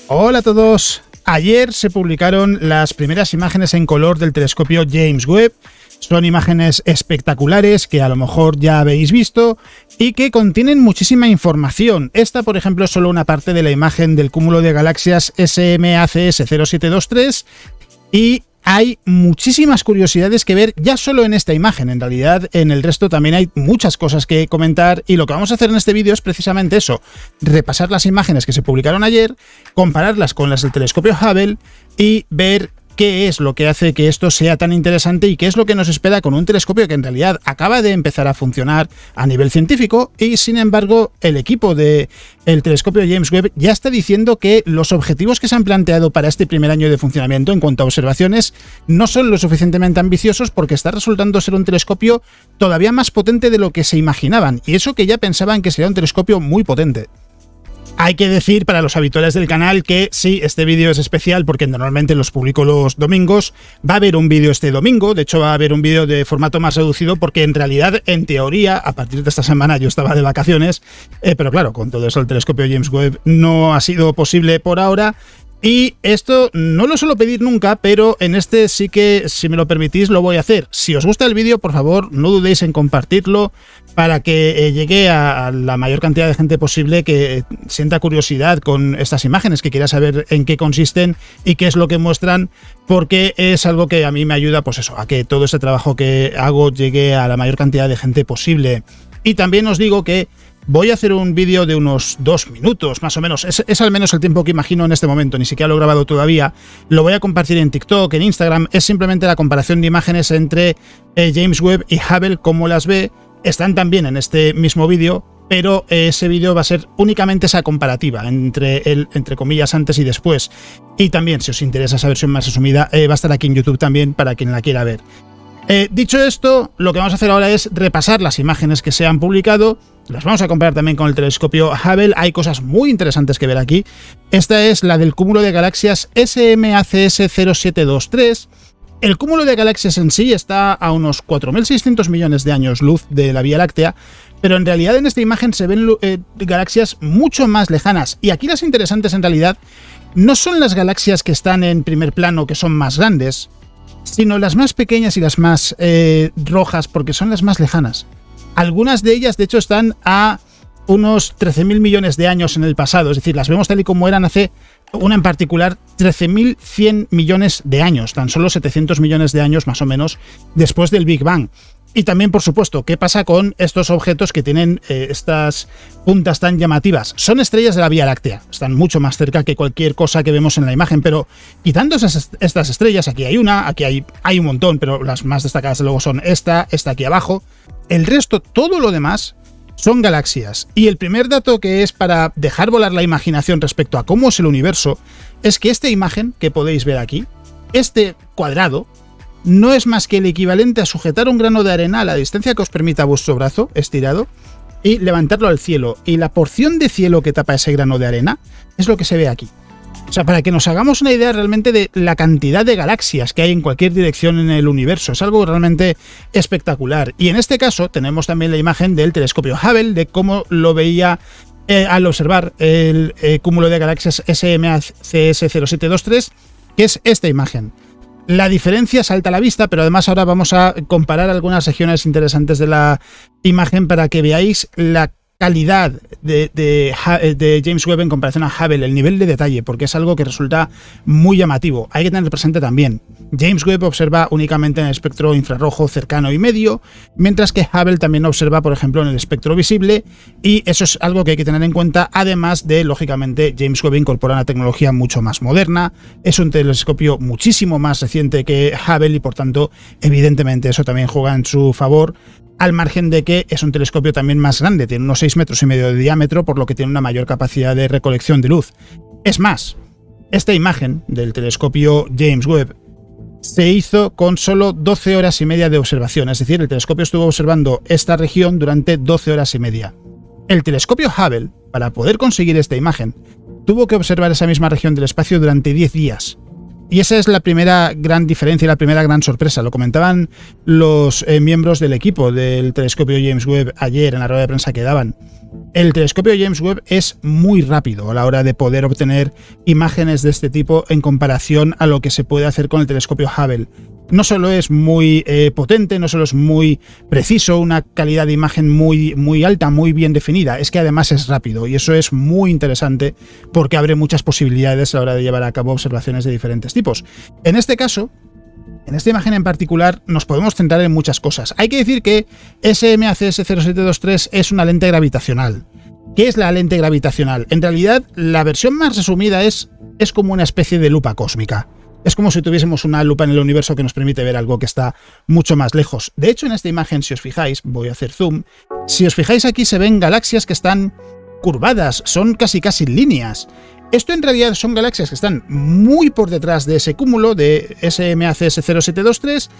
Hola a todos. Ayer se publicaron las primeras imágenes en color del telescopio James Webb. Son imágenes espectaculares que a lo mejor ya habéis visto y que contienen muchísima información. Esta, por ejemplo, es solo una parte de la imagen del cúmulo de galaxias SMACS 0723 y hay muchísimas curiosidades que ver ya solo en esta imagen. En realidad, en el resto también hay muchas cosas que comentar y lo que vamos a hacer en este vídeo es precisamente eso, repasar las imágenes que se publicaron ayer, compararlas con las del telescopio Hubble y ver qué es lo que hace que esto sea tan interesante y qué es lo que nos espera con un telescopio que en realidad acaba de empezar a funcionar a nivel científico y sin embargo el equipo del telescopio James Webb ya está diciendo que los objetivos que se han planteado para este primer año de funcionamiento en cuanto a observaciones no son lo suficientemente ambiciosos porque está resultando ser un telescopio todavía más potente de lo que se imaginaban y eso que ya pensaban que sería un telescopio muy potente. Hay que decir para los habituales del canal que sí, este vídeo es especial porque normalmente los publico los domingos. Va a haber un vídeo este domingo, de hecho va a haber un vídeo de formato más reducido porque en realidad, en teoría, a partir de esta semana yo estaba de vacaciones, pero claro, con todo eso el telescopio James Webb no ha sido posible por ahora. Y esto no lo suelo pedir nunca, pero en este sí que, si me lo permitís, lo voy a hacer. Si os gusta el vídeo, por favor, no dudéis en compartirlo para que llegue a la mayor cantidad de gente posible que sienta curiosidad con estas imágenes, que quiera saber en qué consisten y qué es lo que muestran, porque es algo que a mí me ayuda, pues eso, a que todo ese trabajo que hago llegue a la mayor cantidad de gente posible. Y también os digo que voy a hacer un vídeo de unos 2 minutos, más o menos. Es al menos el tiempo que imagino en este momento, ni siquiera lo he grabado todavía. Lo voy a compartir en TikTok, en Instagram. Es simplemente la comparación de imágenes entre James Webb y Hubble, cómo las ve. Están también en este mismo vídeo, pero ese vídeo va a ser únicamente esa comparativa entre comillas, antes y después. Y también, si os interesa esa versión más resumida, va a estar aquí en YouTube también para quien la quiera ver. Dicho esto, lo que vamos a hacer ahora es repasar las imágenes que se han publicado. Las vamos a comparar también con el telescopio Hubble. Hay cosas muy interesantes que ver aquí. Esta es la del cúmulo de galaxias SMACS 0723. El cúmulo de galaxias en sí está a unos 4.600 millones de años luz de la Vía Láctea, pero en realidad en esta imagen se ven galaxias mucho más lejanas. Y aquí las interesantes en realidad no son las galaxias que están en primer plano, que son más grandes, sino las más pequeñas y las más rojas, porque son las más lejanas. Algunas de ellas, de hecho, están a unos 13.000 millones de años en el pasado, es decir, las vemos tal y como eran hace, una en particular, 13.100 millones de años, tan solo 700 millones de años más o menos después del Big Bang. Y también, por supuesto, ¿qué pasa con estos objetos que tienen estas puntas tan llamativas? Son estrellas de la Vía Láctea, están mucho más cerca que cualquier cosa que vemos en la imagen, pero quitando estas estrellas, aquí hay una, aquí hay un montón, pero las más destacadas luego son esta aquí abajo. El resto, todo lo demás, son galaxias. Y el primer dato que es para dejar volar la imaginación respecto a cómo es el universo, es que esta imagen que podéis ver aquí, este cuadrado, no es más que el equivalente a sujetar un grano de arena a la distancia que os permita vuestro brazo estirado y levantarlo al cielo. Y la porción de cielo que tapa ese grano de arena es lo que se ve aquí. O sea, para que nos hagamos una idea realmente de la cantidad de galaxias que hay en cualquier dirección en el universo. Es algo realmente espectacular. Y en este caso tenemos también la imagen del telescopio Hubble, de cómo lo veía al observar el cúmulo de galaxias SMACS 0723, que es esta imagen. La diferencia salta a la vista, pero además ahora vamos a comparar algunas regiones interesantes de la imagen para que veáis la calidad de James Webb en comparación a Hubble, el nivel de detalle, porque es algo que resulta muy llamativo. Hay que tener presente también, James Webb observa únicamente en el espectro infrarrojo cercano y medio, mientras que Hubble también observa, por ejemplo, en el espectro visible, y eso es algo que hay que tener en cuenta, además de, lógicamente, James Webb incorpora una tecnología mucho más moderna, es un telescopio muchísimo más reciente que Hubble y, por tanto, evidentemente eso también juega en su favor, al margen de que es un telescopio también más grande, tiene unos 6,5 metros de diámetro, por lo que tiene una mayor capacidad de recolección de luz. Es más, esta imagen del telescopio James Webb se hizo con solo 12 horas y media de observación, es decir, el telescopio estuvo observando esta región durante 12 horas y media. El telescopio Hubble, para poder conseguir esta imagen, tuvo que observar esa misma región del espacio durante 10 días. Y esa es la primera gran diferencia y la primera gran sorpresa. Lo comentaban los miembros del equipo del telescopio James Webb ayer en la rueda de prensa que daban. El telescopio James Webb es muy rápido a la hora de poder obtener imágenes de este tipo en comparación a lo que se puede hacer con el telescopio Hubble. No solo es muy potente, no solo es muy preciso, una calidad de imagen muy alta, muy bien definida, es que además es rápido y eso es muy interesante porque abre muchas posibilidades a la hora de llevar a cabo observaciones de diferentes tipos. En este caso, en esta imagen en particular, nos podemos centrar en muchas cosas. Hay que decir que SMACS 0723 es una lente gravitacional. ¿Qué es la lente gravitacional? En realidad, la versión más resumida es como una especie de lupa cósmica. Es como si tuviésemos una lupa en el universo que nos permite ver algo que está mucho más lejos. De hecho, en esta imagen, si os fijáis, voy a hacer zoom, si os fijáis aquí se ven galaxias que están curvadas, son casi líneas. Esto en realidad son galaxias que están muy por detrás de ese cúmulo de SMACS 0723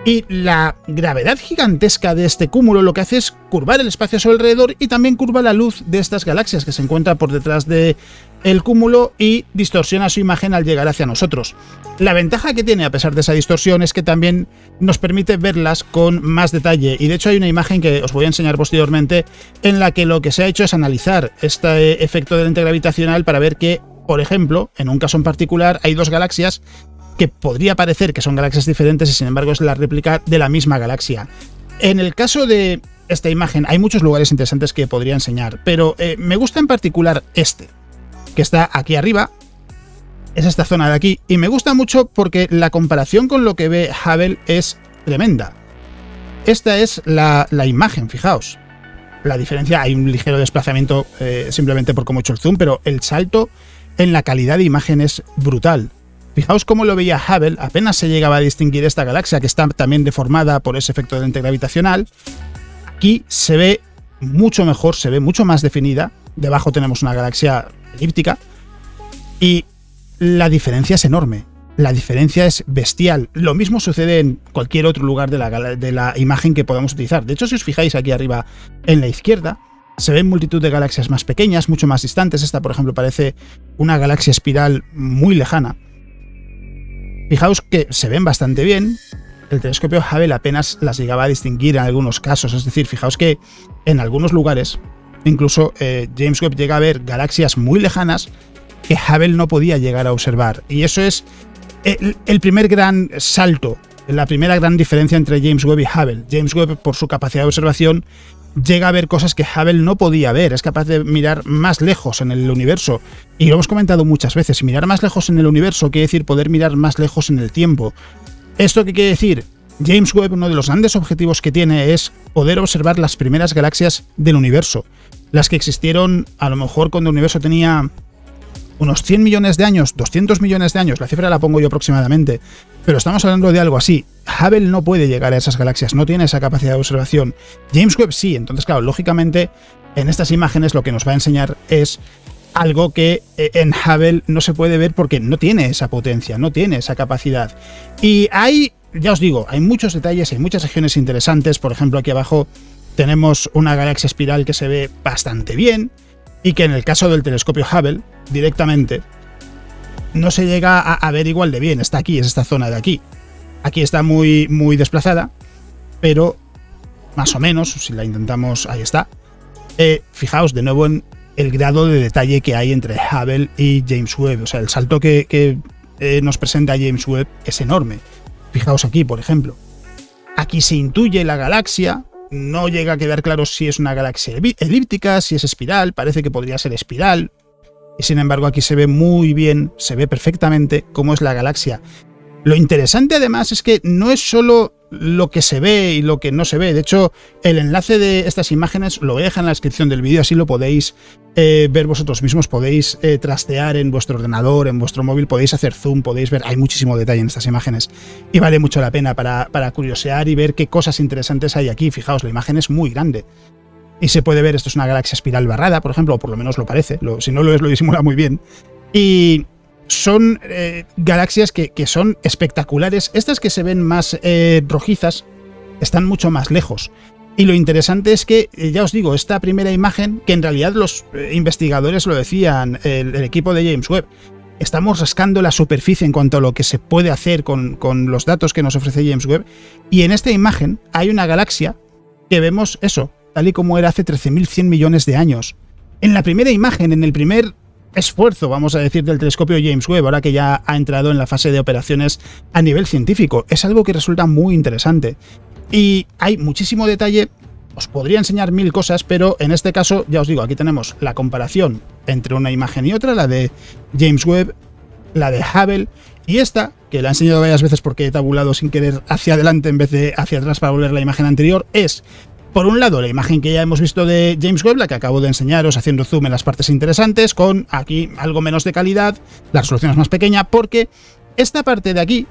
y la gravedad gigantesca de este cúmulo lo que hace es curvar el espacio a su alrededor y también curva la luz de estas galaxias que se encuentran por detrás de el cúmulo y distorsiona su imagen al llegar hacia nosotros. La ventaja que tiene a pesar de esa distorsión es que también nos permite verlas con más detalle y de hecho hay una imagen que os voy a enseñar posteriormente en la que lo que se ha hecho es analizar este efecto de lente gravitacional para ver que, por ejemplo, en un caso en particular hay dos galaxias que podría parecer que son galaxias diferentes y sin embargo es la réplica de la misma galaxia. En el caso de esta imagen hay muchos lugares interesantes que podría enseñar, pero me gusta en particular este, que está aquí arriba, es esta zona de aquí, y me gusta mucho porque la comparación con lo que ve Hubble es tremenda. Esta es la imagen, fijaos. La diferencia, hay un ligero desplazamiento simplemente por cómo he hecho el zoom, pero el salto en la calidad de imagen es brutal. Fijaos cómo lo veía Hubble, apenas se llegaba a distinguir esta galaxia que está también deformada por ese efecto de lente gravitacional. Aquí se ve mucho mejor, se ve mucho más definida. Debajo tenemos una galaxia elíptica y la diferencia es enorme. La diferencia es bestial. Lo mismo sucede en cualquier otro lugar de la imagen que podamos utilizar. De hecho, si os fijáis aquí arriba en la izquierda, se ven multitud de galaxias más pequeñas, mucho más distantes. Esta, por ejemplo, parece una galaxia espiral muy lejana. Fijaos que se ven bastante bien. El telescopio Hubble apenas las llegaba a distinguir en algunos casos. Es decir, fijaos que en algunos lugares, incluso James Webb llega a ver galaxias muy lejanas que Hubble no podía llegar a observar. Y eso es el primer gran salto, la primera gran diferencia entre James Webb y Hubble. James Webb, por su capacidad de observación, llega a ver cosas que Hubble no podía ver. Es capaz de mirar más lejos en el universo. Y lo hemos comentado muchas veces. Mirar más lejos en el universo quiere decir poder mirar más lejos en el tiempo. ¿Esto qué quiere decir? James Webb, uno de los grandes objetivos que tiene es poder observar las primeras galaxias del universo. Las que existieron a lo mejor cuando el universo tenía unos 100 millones de años, 200 millones de años, la cifra la pongo yo aproximadamente, pero estamos hablando de algo así. Hubble no puede llegar a esas galaxias, no tiene esa capacidad de observación. James Webb sí, entonces claro, lógicamente en estas imágenes lo que nos va a enseñar es algo que en Hubble no se puede ver porque no tiene esa potencia, no tiene esa capacidad. Y hay, ya os digo, hay muchos detalles, hay muchas regiones interesantes. Por ejemplo, aquí abajo tenemos una galaxia espiral que se ve bastante bien y que en el caso del telescopio Hubble directamente no se llega a ver igual de bien. Está aquí, es esta zona de aquí. Aquí está muy desplazada, pero más o menos, si la intentamos, ahí está. Fijaos de nuevo en el grado de detalle que hay entre Hubble y James Webb. O sea, el salto que nos presenta James Webb es enorme. Fijaos aquí, por ejemplo. Aquí se intuye la galaxia. No llega a quedar claro si es una galaxia elíptica, si es espiral. Parece que podría ser espiral. Y sin embargo aquí se ve muy bien, se ve perfectamente cómo es la galaxia. Lo interesante además es que no es solo lo que se ve y lo que no se ve. De hecho, el enlace de estas imágenes lo voy a dejar en la descripción del vídeo, así lo podéis ver vosotros mismos, podéis trastear en vuestro ordenador, en vuestro móvil, podéis hacer zoom, podéis ver, hay muchísimo detalle en estas imágenes y vale mucho la pena para curiosear y ver qué cosas interesantes hay aquí. Fijaos, la imagen es muy grande. Y se puede ver, esto es una galaxia espiral barrada, por ejemplo, o por lo menos lo parece, si no lo es, lo disimula muy bien. Y son galaxias que son espectaculares. Estas que se ven más rojizas están mucho más lejos. Y lo interesante es que, ya os digo, esta primera imagen, que en realidad los investigadores lo decían, el equipo de James Webb, estamos rascando la superficie en cuanto a lo que se puede hacer con los datos que nos ofrece James Webb, y en esta imagen hay una galaxia que vemos eso, tal y como era hace 13.100 millones de años. En la primera imagen, en el primer esfuerzo, vamos a decir, del telescopio James Webb, ahora que ya ha entrado en la fase de operaciones a nivel científico, es algo que resulta muy interesante. Y hay muchísimo detalle. Os podría enseñar 1000 cosas, pero en este caso, ya os digo, aquí tenemos la comparación entre una imagen y otra, la de James Webb, la de Hubble, y esta, que la he enseñado varias veces porque he tabulado sin querer hacia adelante en vez de hacia atrás para volver la imagen anterior, es, por un lado, la imagen que ya hemos visto de James Webb, la que acabo de enseñaros haciendo zoom en las partes interesantes, con aquí algo menos de calidad, la resolución es más pequeña, porque esta parte de aquí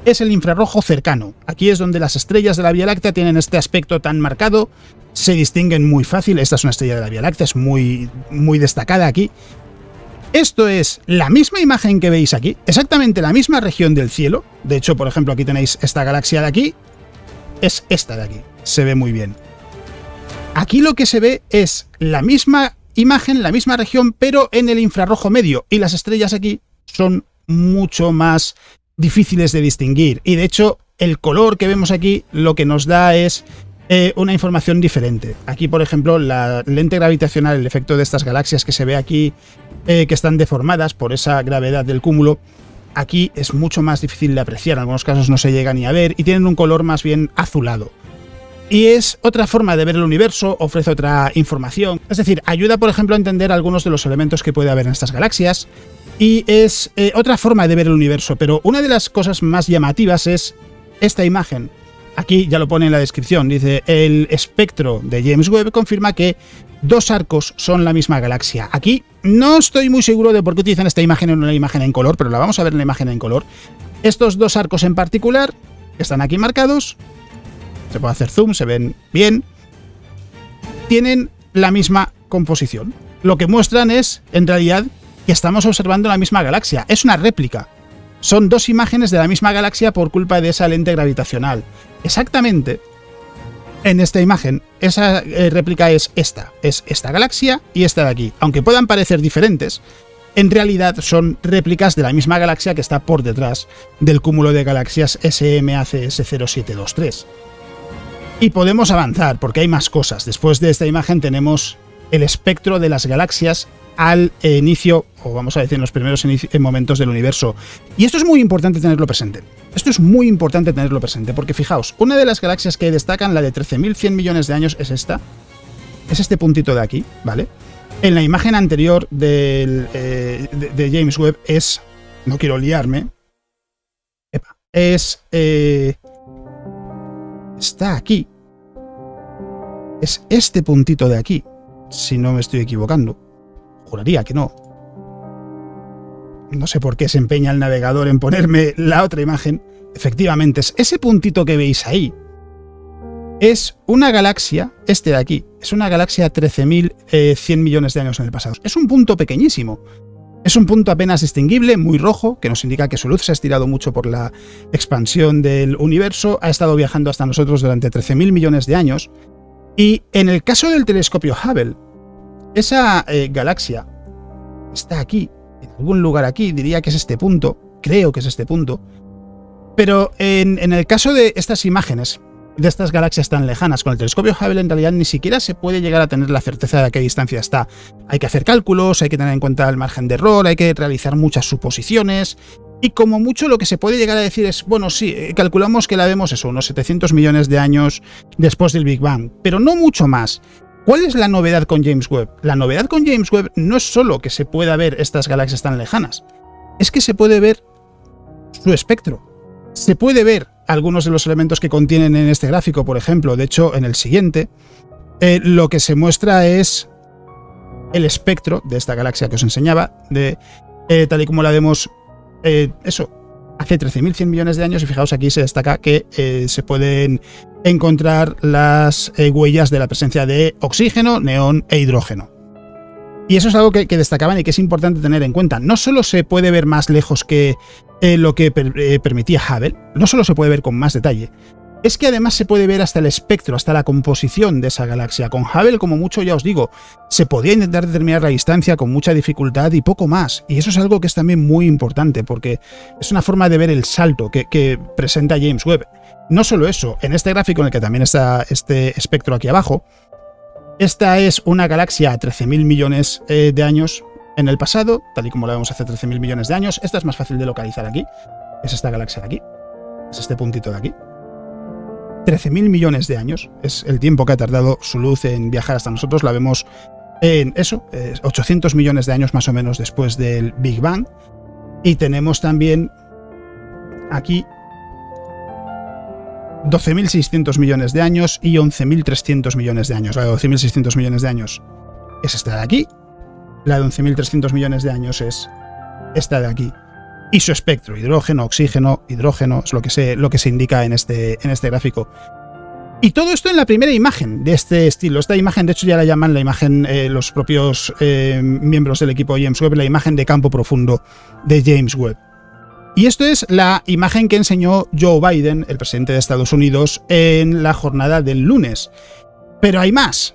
es el infrarrojo cercano. Aquí es donde las estrellas de la Vía Láctea tienen este aspecto tan marcado, se distinguen muy fácil. Esta es una estrella de la Vía Láctea, es muy destacada aquí. Esto es la misma imagen que veis aquí, exactamente la misma región del cielo. De hecho, por ejemplo, aquí tenéis esta galaxia de aquí, es esta de aquí, se ve muy bien. Aquí lo que se ve es la misma imagen, la misma región, pero en el infrarrojo medio, y las estrellas aquí son mucho más difíciles de distinguir, y de hecho el color que vemos aquí lo que nos da es una información diferente. Aquí, por ejemplo, la lente gravitacional, el efecto de estas galaxias que se ve aquí, que están deformadas por esa gravedad del cúmulo, aquí es mucho más difícil de apreciar, en algunos casos no se llega ni a ver, y tienen un color más bien azulado. Y es otra forma de ver el universo, ofrece otra información, es decir, ayuda, por ejemplo, a entender algunos de los elementos que puede haber en estas galaxias, y es otra forma de ver el universo. Pero una de las cosas más llamativas es esta imagen. Aquí ya lo pone en la descripción, dice: el espectro de James Webb confirma que 2 arcos son la misma galaxia. Aquí no estoy muy seguro de por qué utilizan esta imagen en una imagen en color, pero la vamos a ver en la imagen en color. Estos 2 arcos en particular, que están aquí marcados, se puede hacer zoom, se ven bien, tienen la misma composición. Lo que muestran es, en realidad, que estamos observando la misma galaxia. Es una réplica. Son 2 imágenes de la misma galaxia por culpa de esa lente gravitacional. Exactamente, en esta imagen, esa réplica es esta galaxia y esta de aquí. Aunque puedan parecer diferentes, en realidad son réplicas de la misma galaxia que está por detrás del cúmulo de galaxias SMACS 0723. Y podemos avanzar, porque hay más cosas. Después de esta imagen tenemos el espectro de las galaxias al inicio, o vamos a decir en los primeros momentos del universo. Y esto es muy importante tenerlo presente. Esto es muy importante tenerlo presente, porque fijaos, una de las galaxias que destacan, la de 13.100 millones de años, es esta. Es este puntito de aquí, ¿vale? En la imagen anterior de James Webb es... No quiero liarme. Es... está aquí. Es este puntito de aquí, si no me estoy equivocando. Juraría que no. No sé por qué se empeña el navegador en ponerme la otra imagen. Efectivamente, es ese puntito que veis ahí. Es una galaxia, este de aquí, es una galaxia 13.100 millones de años en el pasado. Es un punto pequeñísimo. Es un punto apenas distinguible, muy rojo, que nos indica que su luz se ha estirado mucho por la expansión del universo. Ha estado viajando hasta nosotros durante 13.000 millones de años. Y en el caso del telescopio Hubble, esa galaxia está aquí, en algún lugar aquí, diría que es este punto, creo que es este punto, pero en el caso de estas imágenes, de estas galaxias tan lejanas, con el telescopio Hubble en realidad ni siquiera se puede llegar a tener la certeza de a qué distancia está. Hay que hacer cálculos, hay que tener en cuenta el margen de error, hay que realizar muchas suposiciones, y como mucho lo que se puede llegar a decir es, bueno, sí, calculamos que la vemos eso, unos 700 millones de años después del Big Bang, pero no mucho más. ¿Cuál es la novedad con James Webb? La novedad con James Webb no es solo que se pueda ver estas galaxias tan lejanas, es que se puede ver su espectro. Se puede ver algunos de los elementos que contienen en este gráfico, por ejemplo. De hecho, en el siguiente, lo que se muestra es el espectro de esta galaxia que os enseñaba, tal y como la vemos, hace 13.100 millones de años, y fijaos aquí se destaca que se pueden encontrar las huellas de la presencia de oxígeno, neón e hidrógeno. Y eso es algo que destacaban y que es importante tener en cuenta. No solo se puede ver más lejos que lo que permitía Hubble, no solo se puede ver con más detalle, es que además se puede ver hasta el espectro, hasta la composición de esa galaxia. Con Hubble, como mucho, ya os digo, se podía intentar determinar la distancia con mucha dificultad y poco más. Y eso es algo que es también muy importante, porque es una forma de ver el salto que presenta James Webb. No solo eso, en este gráfico en el que también está este espectro aquí abajo, esta es una galaxia a 13.000 millones de años en el pasado, tal y como la vemos hace 13.000 millones de años. Esta es más fácil de localizar aquí. Es esta galaxia de aquí. Es este puntito de aquí. 13.000 millones de años es el tiempo que ha tardado su luz en viajar hasta nosotros. La vemos en eso, 800 millones de años más o menos después del Big Bang. Y tenemos también aquí 12.600 millones de años y 11.300 millones de años. La de 12.600 millones de años es esta de aquí. La de 11.300 millones de años es esta de aquí. Y su espectro, hidrógeno, oxígeno, hidrógeno, es lo que se indica en este gráfico. Y todo esto en la primera imagen de este estilo. Esta imagen, de hecho, ya la llaman la imagen, los propios miembros del equipo James Webb, la imagen de campo profundo de James Webb. Y esto es la imagen que enseñó Joe Biden, el presidente de Estados Unidos, en la jornada del lunes. Pero hay más.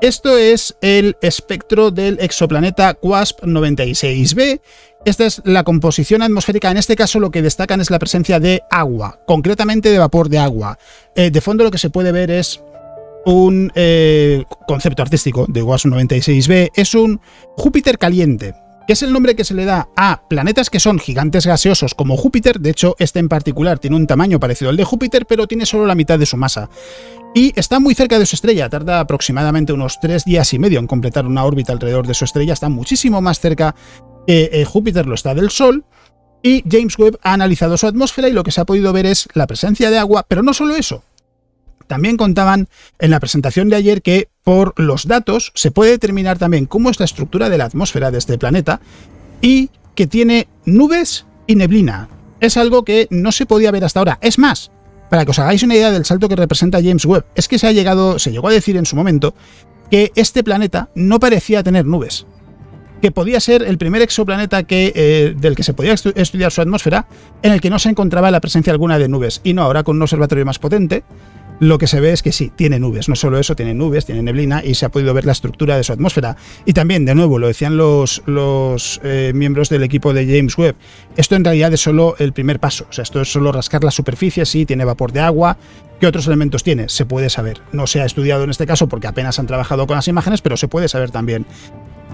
Esto es el espectro del exoplaneta WASP-96b. Esta es la composición atmosférica. En este caso lo que destacan es la presencia de agua, concretamente de vapor de agua. De fondo lo que se puede ver es un concepto artístico de WASP-96b. Es un Júpiter caliente, que es el nombre que se le da a planetas que son gigantes gaseosos como Júpiter. De hecho, este en particular tiene un tamaño parecido al de Júpiter, pero tiene solo la mitad de su masa. Y está muy cerca de su estrella, tarda aproximadamente unos 3 días y medio en completar una órbita alrededor de su estrella. Está muchísimo más cerca que Júpiter lo está del Sol. Y James Webb ha analizado su atmósfera y lo que se ha podido ver es la presencia de agua, pero no solo eso. También contaban en la presentación de ayer que por los datos se puede determinar también cómo es la estructura de la atmósfera de este planeta y que tiene nubes y neblina. Es algo que no se podía ver hasta ahora. Es más, para que os hagáis una idea del salto que representa James Webb, es que se llegó a decir en su momento que este planeta no parecía tener nubes, que podía ser el primer exoplaneta del que se podía estudiar su atmósfera en el que no se encontraba la presencia alguna de nubes. Y no, ahora con un observatorio más potente, lo que se ve es que sí, tiene nubes. No solo eso, tiene nubes, tiene neblina y se ha podido ver la estructura de su atmósfera. Y también, de nuevo, lo decían los miembros del equipo de James Webb, esto en realidad es solo el primer paso. O sea, esto es solo rascar la superficie, sí, tiene vapor de agua. ¿Qué otros elementos tiene? Se puede saber. No se ha estudiado en este caso porque apenas han trabajado con las imágenes, pero se puede saber también.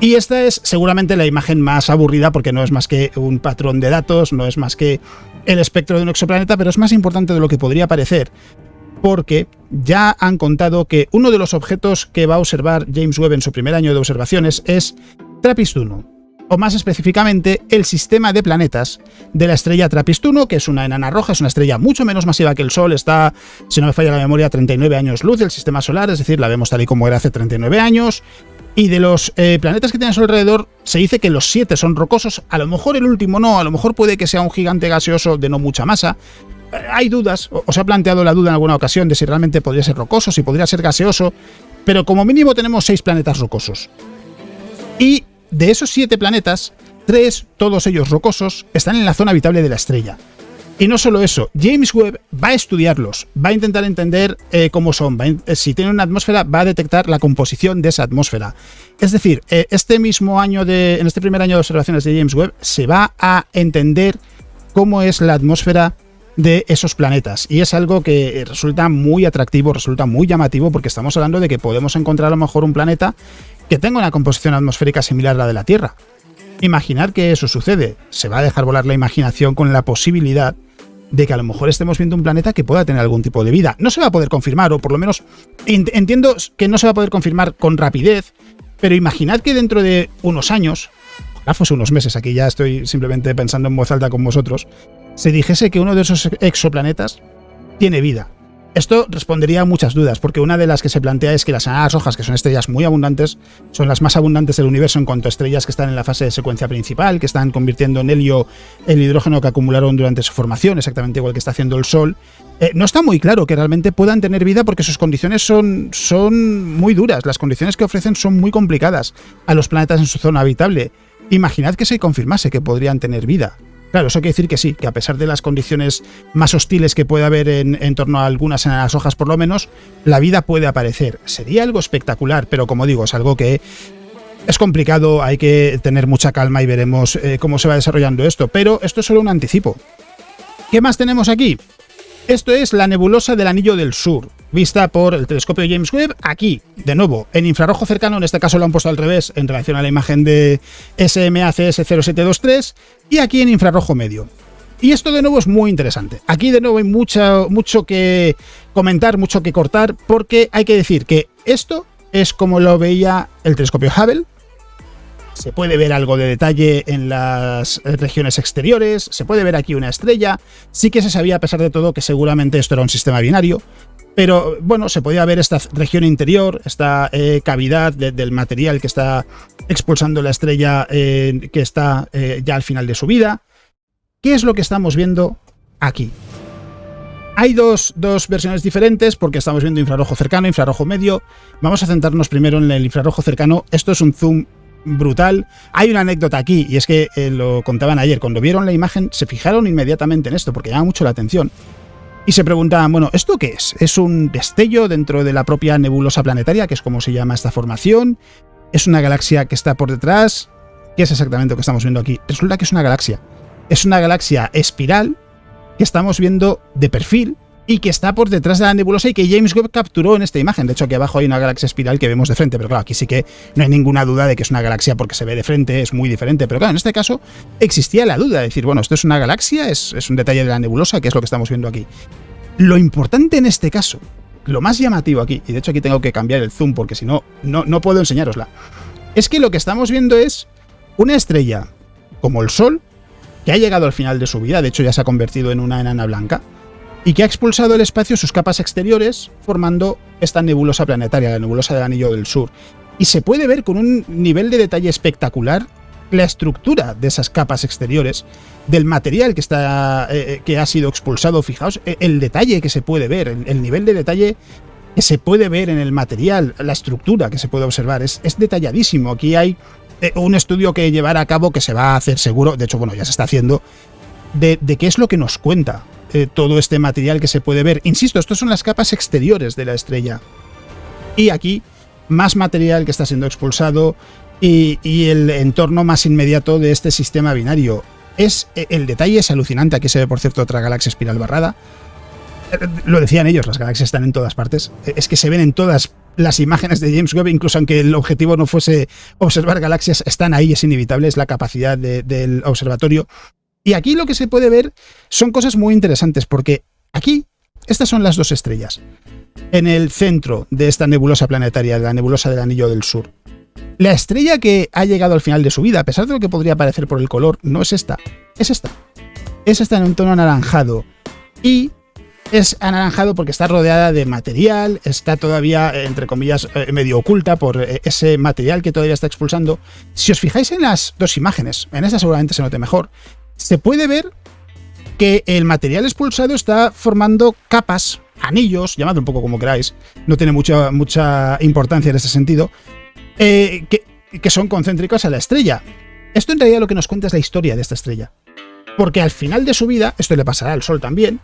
Y esta es seguramente la imagen más aburrida porque no es más que un patrón de datos, no es más que el espectro de un exoplaneta, pero es más importante de lo que podría parecer, porque ya han contado que uno de los objetos que va a observar James Webb en su primer año de observaciones es TRAPPIST-1, o más específicamente el sistema de planetas de la estrella TRAPPIST-1, que es una enana roja, es una estrella mucho menos masiva que el Sol, está, si no me falla la memoria, a 39 años luz del sistema solar, es decir, la vemos tal y como era hace 39 años, y de los planetas que tiene a su alrededor, se dice que los 7 son rocosos, a lo mejor el último no, a lo mejor puede que sea un gigante gaseoso de no mucha masa. Hay dudas, os ha planteado la duda en alguna ocasión de si realmente podría ser rocoso, si podría ser gaseoso, pero como mínimo tenemos 6 planetas rocosos. Y de esos 7 planetas, 3, todos ellos rocosos, están en la zona habitable de la estrella. Y no solo eso, James Webb va a estudiarlos, va a intentar entender cómo son, si tienen una atmósfera, va a detectar la composición de esa atmósfera. Es decir, en este primer año de observaciones de James Webb, se va a entender cómo es la atmósfera de esos planetas. Y es algo que resulta muy atractivo, resulta muy llamativo, porque estamos hablando de que podemos encontrar a lo mejor un planeta que tenga una composición atmosférica similar a la de la Tierra. Imaginar que eso sucede. Se va a dejar volar la imaginación con la posibilidad de que a lo mejor estemos viendo un planeta que pueda tener algún tipo de vida. No se va a poder confirmar, o por lo menos entiendo que no se va a poder confirmar con rapidez, pero imaginad que dentro de unos años, ojalá fuese unos meses, aquí ya estoy simplemente pensando en voz alta con vosotros, se dijese que uno de esos exoplanetas tiene vida. Esto respondería a muchas dudas, porque una de las que se plantea es que las enanas rojas, que son estrellas muy abundantes, son las más abundantes del universo en cuanto a estrellas que están en la fase de secuencia principal, que están convirtiendo en helio el hidrógeno que acumularon durante su formación, exactamente igual que está haciendo el Sol. No está muy claro que realmente puedan tener vida porque sus condiciones son muy duras. Las condiciones que ofrecen son muy complicadas a los planetas en su zona habitable. Imaginad que se confirmase que podrían tener vida. Claro, eso quiere decir que sí, que a pesar de las condiciones más hostiles que puede haber en torno a algunas en las hojas por lo menos, la vida puede aparecer. Sería algo espectacular, pero como digo, es algo que es complicado, hay que tener mucha calma y veremos cómo se va desarrollando esto. Pero esto es solo un anticipo. ¿Qué más tenemos aquí? Esto es la nebulosa del Anillo del Sur, vista por el telescopio James Webb, aquí, de nuevo, en infrarrojo cercano, en este caso lo han puesto al revés en relación a la imagen de SMA-CS 0723, y aquí en infrarrojo medio. Y esto de nuevo es muy interesante. Aquí de nuevo hay mucho que comentar, mucho que cortar, porque hay que decir que esto es como lo veía el telescopio Hubble. Se puede ver algo de detalle en las regiones exteriores, se puede ver aquí una estrella. Sí que se sabía, a pesar de todo, que seguramente esto era un sistema binario, pero bueno, se podía ver esta región interior, esta cavidad del material que está expulsando la estrella que está ya al final de su vida. ¿Qué es lo que estamos viendo aquí? Hay dos versiones diferentes porque estamos viendo infrarrojo cercano, infrarrojo medio. Vamos a centrarnos primero en el infrarrojo cercano. Esto es un zoom brutal. Hay una anécdota aquí, y es que lo contaban ayer. Cuando vieron la imagen se fijaron inmediatamente en esto porque llama mucho la atención y se preguntaban, bueno, ¿esto qué es? ¿Es un destello dentro de la propia nebulosa planetaria, que es como se llama esta formación? ¿Es una galaxia que está por detrás? ¿Qué es exactamente lo que estamos viendo aquí? Resulta que es una galaxia. Es una galaxia espiral que estamos viendo de perfil y que está por detrás de la nebulosa y que James Webb capturó en esta imagen. De hecho, aquí abajo hay una galaxia espiral que vemos de frente, pero claro, aquí sí que no hay ninguna duda de que es una galaxia porque se ve de frente, es muy diferente. Pero claro, en este caso existía la duda de decir, bueno, ¿esto es una galaxia? ¿Es un detalle de la nebulosa? ¿Qué es lo que estamos viendo aquí? Lo importante en este caso, lo más llamativo aquí, y de hecho aquí tengo que cambiar el zoom porque si no, no puedo enseñárosla, es que lo que estamos viendo es una estrella como el Sol, que ha llegado al final de su vida, de hecho ya se ha convertido en una enana blanca, y que ha expulsado el espacio sus capas exteriores, formando esta nebulosa planetaria, la nebulosa del Anillo del Sur. Y se puede ver con un nivel de detalle espectacular la estructura de esas capas exteriores, del material que ha sido expulsado. Fijaos el detalle que se puede ver, el nivel de detalle que se puede ver en el material, la estructura que se puede observar, es detalladísimo. Aquí hay un estudio que llevar a cabo que se va a hacer seguro, de hecho, bueno, ya se está haciendo, de qué es lo que nos cuenta todo este material que se puede ver. Insisto, estas son las capas exteriores de la estrella. Y aquí, más material que está siendo expulsado y el entorno más inmediato de este sistema binario. El detalle es alucinante. Aquí se ve, por cierto, otra galaxia espiral barrada. Lo decían ellos, las galaxias están en todas partes. Es que se ven en todas las imágenes de James Webb, incluso aunque el objetivo no fuese observar galaxias, están ahí, es inevitable, es la capacidad del observatorio. Y aquí lo que se puede ver son cosas muy interesantes, porque aquí, estas son las dos estrellas. En el centro de esta nebulosa planetaria, la nebulosa del Anillo del Sur. La estrella que ha llegado al final de su vida, a pesar de lo que podría parecer por el color, no es esta, es esta. Es esta en un tono anaranjado. Y es anaranjado porque está rodeada de material, está todavía, entre comillas, medio oculta por ese material que todavía está expulsando. Si os fijáis en las dos imágenes, en esta seguramente se note mejor, se puede ver que el material expulsado está formando capas, anillos, llamadlo un poco como queráis, no tiene mucha importancia en ese sentido, que son concéntricos a la estrella. Esto en realidad lo que nos cuenta es la historia de esta estrella. Porque al final de su vida, esto le pasará al Sol también,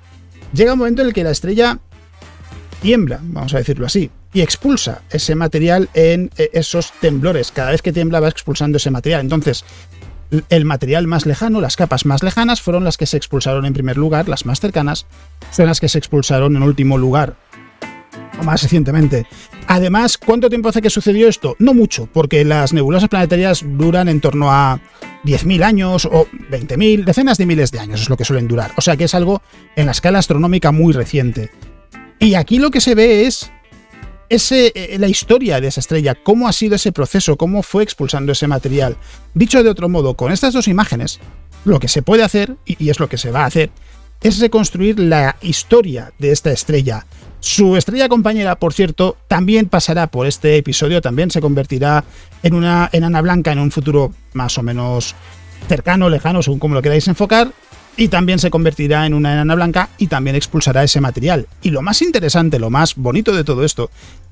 llega un momento en el que la estrella tiembla, vamos a decirlo así, y expulsa ese material en esos temblores. Cada vez que tiembla va expulsando ese material. Entonces, el material más lejano, las capas más lejanas, fueron las que se expulsaron en primer lugar, las más cercanas son las que se expulsaron en último lugar, o más recientemente. Además, ¿cuánto tiempo hace que sucedió esto? No mucho, porque las nebulosas planetarias duran en torno a 10.000 años o 20.000, decenas de miles de años es lo que suelen durar. O sea que es algo en la escala astronómica muy reciente. Y aquí lo que se ve es la historia de esa estrella, cómo ha sido ese proceso, cómo fue expulsando ese material. Dicho de otro modo, con estas dos imágenes, lo que se puede hacer, y es lo que se va a hacer, es reconstruir la historia de esta estrella. Su estrella compañera, por cierto, también pasará por este episodio, también se convertirá en una enana blanca en un futuro más o menos cercano, lejano, según como lo queráis enfocar, y también se convertirá en una enana blanca y también expulsará ese material. Y lo más interesante, lo más bonito de todo esto,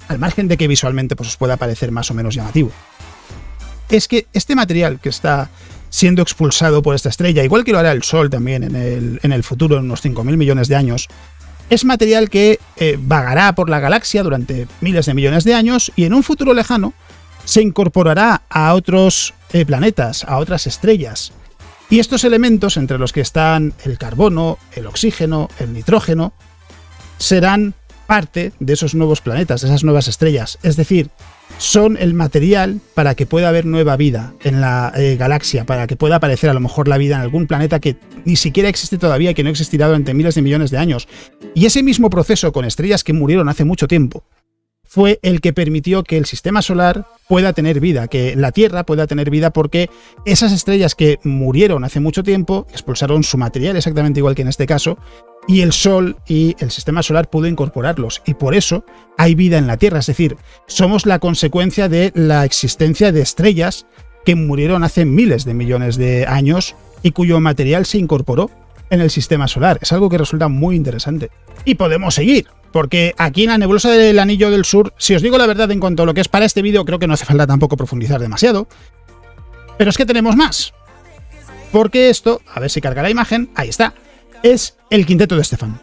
al margen de que visualmente pues, os pueda parecer más o menos llamativo, es que este material que está siendo expulsado por esta estrella, igual que lo hará el Sol también en el futuro, en unos 5.000 millones de años. Es material que vagará por la galaxia durante miles de millones de años y en un futuro lejano se incorporará a otros planetas, a otras estrellas. Y estos elementos, entre los que están el carbono, el oxígeno, el nitrógeno, serán parte de esos nuevos planetas, de esas nuevas estrellas. Es decir, son el material para que pueda haber nueva vida en la galaxia, para que pueda aparecer a lo mejor la vida en algún planeta que ni siquiera existe todavía y que no existirá durante miles de millones de años. Y ese mismo proceso con estrellas que murieron hace mucho tiempo fue el que permitió que el sistema solar pueda tener vida, que la Tierra pueda tener vida, porque esas estrellas que murieron hace mucho tiempo expulsaron su material exactamente igual que en este caso, y el Sol y el sistema solar pudo incorporarlos, y por eso hay vida en la Tierra. Es decir, somos la consecuencia de la existencia de estrellas que murieron hace miles de millones de años y cuyo material se incorporó en el sistema solar. Es algo que resulta muy interesante. Y podemos seguir, porque aquí en la nebulosa del Anillo del Sur, si os digo la verdad en cuanto a lo que es para este vídeo, creo que no hace falta tampoco profundizar demasiado, pero es que tenemos más. Porque esto, a ver si carga la imagen, ahí está, es el quinteto de Stefan.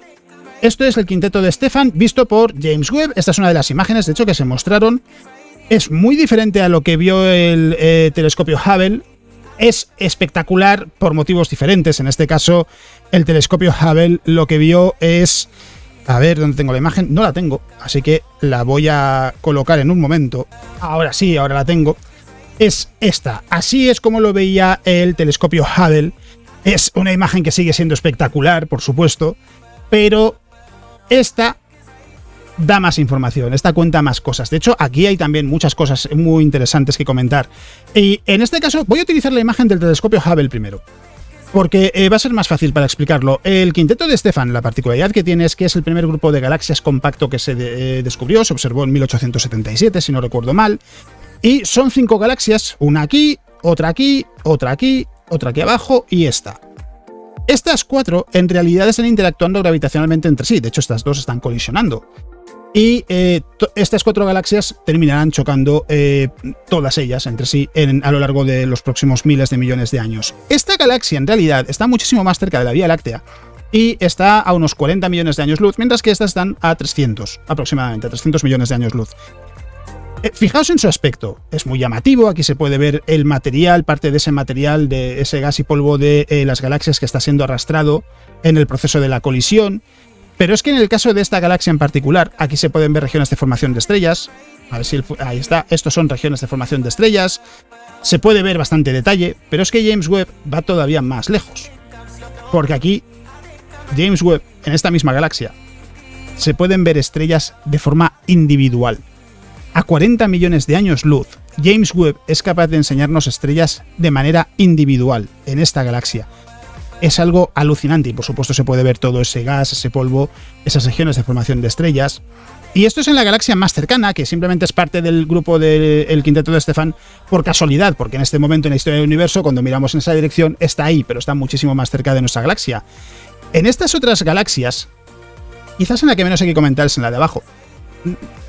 Esto es el quinteto de Stefan visto por James Webb. Esta es una de las imágenes, de hecho, que se mostraron. Es muy diferente a lo que vio el telescopio Hubble. Es espectacular por motivos diferentes. En este caso, el telescopio Hubble lo que vio es... A ver, ¿dónde tengo la imagen? No la tengo, así que la voy a colocar en un momento. Ahora sí, ahora la tengo. Es esta. Así es como lo veía el telescopio Hubble. Es una imagen que sigue siendo espectacular, por supuesto, pero esta da más información, esta cuenta más cosas. De hecho, aquí hay también muchas cosas muy interesantes que comentar. Y en este caso voy a utilizar la imagen del telescopio Hubble primero, porque va a ser más fácil para explicarlo. El quinteto de Stefan, la particularidad que tiene es que es el primer grupo de galaxias compacto que se descubrió, se observó en 1877, si no recuerdo mal, y son 5 galaxias, una aquí, otra aquí, otra aquí, otra aquí abajo y esta. Estas 4 en realidad están interactuando gravitacionalmente entre sí, de hecho estas 2 están colisionando. Y estas 4 galaxias terminarán chocando todas ellas entre sí a lo largo de los próximos miles de millones de años. Esta galaxia en realidad está muchísimo más cerca de la Vía Láctea y está a unos 40 millones de años luz, mientras que estas están a 300, aproximadamente, a 300 millones de años luz. Fijaos en su aspecto, es muy llamativo. Aquí se puede ver el material, parte de ese material, de ese gas y polvo de las galaxias que está siendo arrastrado en el proceso de la colisión. Pero es que en el caso de esta galaxia en particular, aquí se pueden ver regiones de formación de estrellas. A ver si ahí está, estos son regiones de formación de estrellas. Se puede ver bastante detalle, pero es que James Webb va todavía más lejos. Porque aquí, James Webb, en esta misma galaxia, se pueden ver estrellas de forma individual. A 40 millones de años luz, James Webb es capaz de enseñarnos estrellas de manera individual en esta galaxia. Es algo alucinante y por supuesto se puede ver todo ese gas, ese polvo, esas regiones de formación de estrellas. Y esto es en la galaxia más cercana, que simplemente es parte del grupo del quinteto de Stefan por casualidad, porque en este momento en la historia del universo, cuando miramos en esa dirección, está ahí, pero está muchísimo más cerca de nuestra galaxia. En estas otras galaxias, quizás en la que menos hay que comentar es en la de abajo.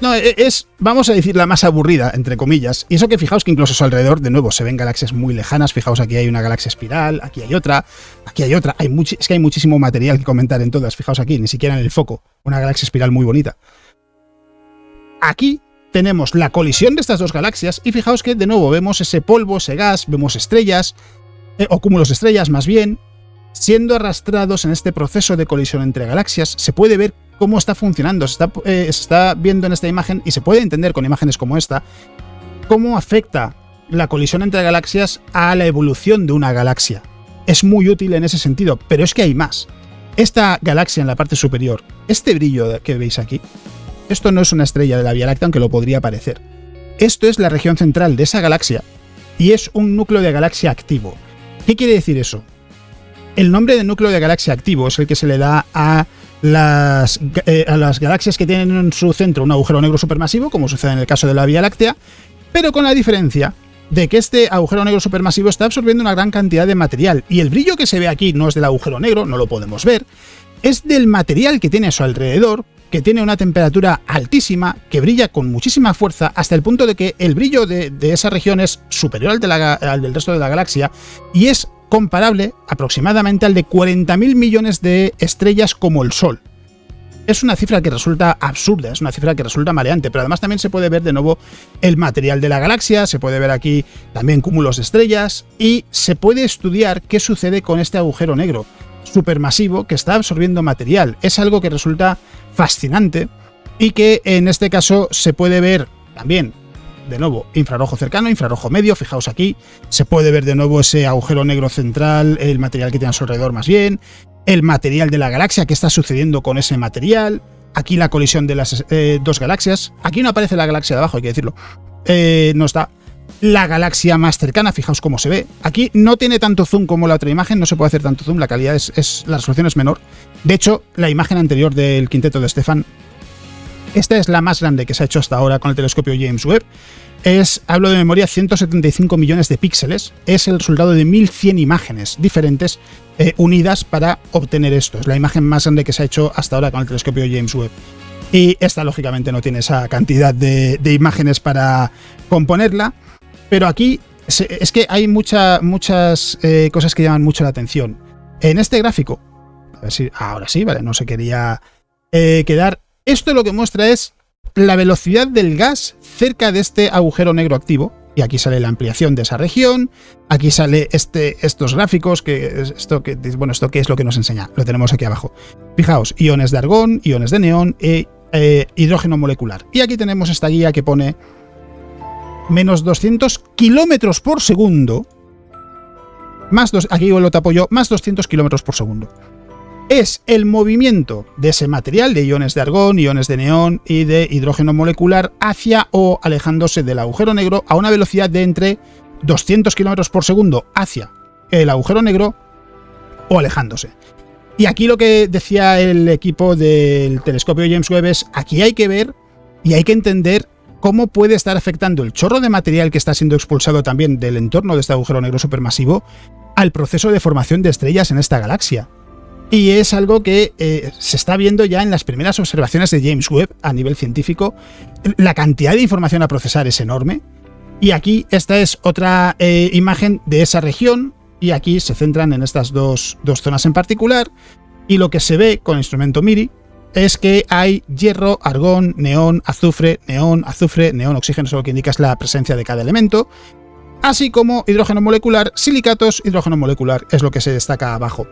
No, es, vamos a decir, la más aburrida, entre comillas. Y eso que fijaos que incluso a su alrededor, de nuevo, se ven galaxias muy lejanas. Fijaos, aquí hay una galaxia espiral, aquí hay otra, aquí hay otra. Es que hay muchísimo material que comentar en todas. Fijaos aquí, ni siquiera en el foco. Una galaxia espiral muy bonita. Aquí tenemos la colisión de estas dos galaxias y fijaos que de nuevo vemos ese polvo, ese gas, vemos estrellas, o cúmulos de estrellas más bien, siendo arrastrados en este proceso de colisión entre galaxias. Se puede ver cómo está funcionando, se está viendo en esta imagen y se puede entender con imágenes como esta cómo afecta la colisión entre galaxias a la evolución de una galaxia. Es muy útil en ese sentido, pero es que hay más. Esta galaxia en la parte superior, este brillo que veis aquí, esto no es una estrella de la Vía Láctea, aunque lo podría parecer. Esto es la región central de esa galaxia y es un núcleo de galaxia activo. ¿Qué quiere decir eso? El nombre de núcleo de galaxia activo es el que se le da a las galaxias que tienen en su centro un agujero negro supermasivo, como sucede en el caso de la Vía Láctea, pero con la diferencia de que este agujero negro supermasivo está absorbiendo una gran cantidad de material, y el brillo que se ve aquí no es del agujero negro, no lo podemos ver, es del material que tiene a su alrededor, que tiene una temperatura altísima, que brilla con muchísima fuerza, hasta el punto de que el brillo de esa región es superior al del resto de la galaxia, y es comparable aproximadamente al de 40.000 millones de estrellas como el Sol. Es una cifra que resulta absurda, es una cifra que resulta mareante, pero además también se puede ver de nuevo el material de la galaxia, se puede ver aquí también cúmulos de estrellas, y se puede estudiar qué sucede con este agujero negro supermasivo que está absorbiendo material. Es algo que resulta fascinante y que en este caso se puede ver también, de nuevo, infrarrojo cercano, infrarrojo medio. Fijaos aquí, se puede ver de nuevo ese agujero negro central, el material que tiene a su alrededor más bien, el material de la galaxia, qué está sucediendo con ese material, aquí la colisión de las dos galaxias. Aquí no aparece la galaxia de abajo, hay que decirlo, no está la galaxia más cercana, fijaos cómo se ve. Aquí no tiene tanto zoom como la otra imagen, no se puede hacer tanto zoom, la calidad la resolución es menor. De hecho, la imagen anterior del quinteto de Stefan, esta es la más grande que se ha hecho hasta ahora con el telescopio James Webb. Hablo de memoria, 175 millones de píxeles. Es el resultado de 1100 imágenes diferentes unidas para obtener esto. Es la imagen más grande que se ha hecho hasta ahora con el telescopio James Webb. Y esta, lógicamente, no tiene esa cantidad de imágenes para componerla. Pero aquí es que hay muchas cosas que llaman mucho la atención. En este gráfico, a ver si ahora sí, vale, no se quería quedar. Esto lo que muestra es la velocidad del gas cerca de este agujero negro activo. Y aquí sale la ampliación de esa región. Aquí sale estos gráficos. ¿Esto qué es lo que nos enseña? Lo tenemos aquí abajo. Fijaos, iones de argón, iones de neón e hidrógeno molecular. Y aquí tenemos esta guía que pone menos 200 kilómetros por segundo. Aquí lo tapo yo, más 200 kilómetros por segundo. Es el movimiento de ese material de iones de argón, iones de neón y de hidrógeno molecular hacia o alejándose del agujero negro a una velocidad de entre 200 kilómetros por segundo hacia el agujero negro o alejándose. Y aquí lo que decía el equipo del telescopio James Webb es: aquí hay que ver y hay que entender cómo puede estar afectando el chorro de material que está siendo expulsado también del entorno de este agujero negro supermasivo al proceso de formación de estrellas en esta galaxia. Y es algo que se está viendo ya en las primeras observaciones de James Webb a nivel científico. La cantidad de información a procesar es enorme. Y aquí esta es otra imagen de esa región. Y aquí se centran en estas dos zonas en particular. Y lo que se ve con el instrumento MIRI es que hay hierro, argón, neón, azufre, neón, oxígeno. Eso lo que indica es la presencia de cada elemento. Así como hidrógeno molecular, silicatos, hidrógeno molecular es lo que se destaca abajo.